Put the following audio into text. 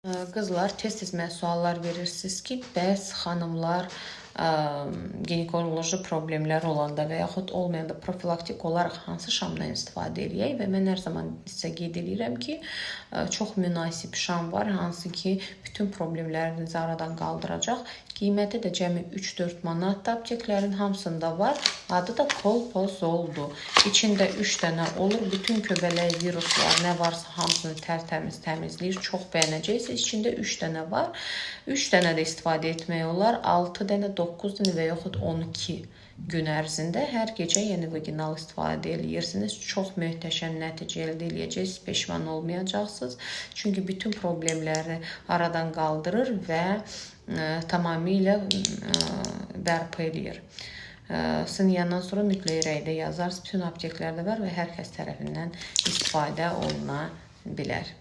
Qızlar, tez-tez mənə suallar verirsiniz ki, bəs xanımlar ginekoloji problemlər olanda və yaxud olmayanda profilaktik olaraq hansı şamdan istifadə edək və mən hər zaman sizə qeyd edirəm ki, çox münasib şam var, hansı ki, bütün problemlərinizi aradan qaldıracaq. Qiyməti də cəmi 3-4 manatdır, apteklərin hamısında var. Adı da Kolpozoldur. İçində 3 dənə olur. Bütün göbələk, viruslar, nə varsa hamısını tərtəmiz təmizləyir. Çox bəyənəcəksiniz. İçində 3 dənə var. 3 dənə də istifadə etmək olar. 6 dənə, 9 dənə və yaxud 12 gün ərzində hər gecə yeni vaginal istifadə edirsiniz. Çox möhtəşəm nəticə əldə edəcəksiniz. Peşman olmayacaqsınız. Çünki bütün problemləri aradan qaldırır və tamamilə bərpa edir. Sınayandan sonra mütləq rəydə yazarsınız. Bütün apteklərdə var və hər kəs tərəfindən istifadə oluna bilər.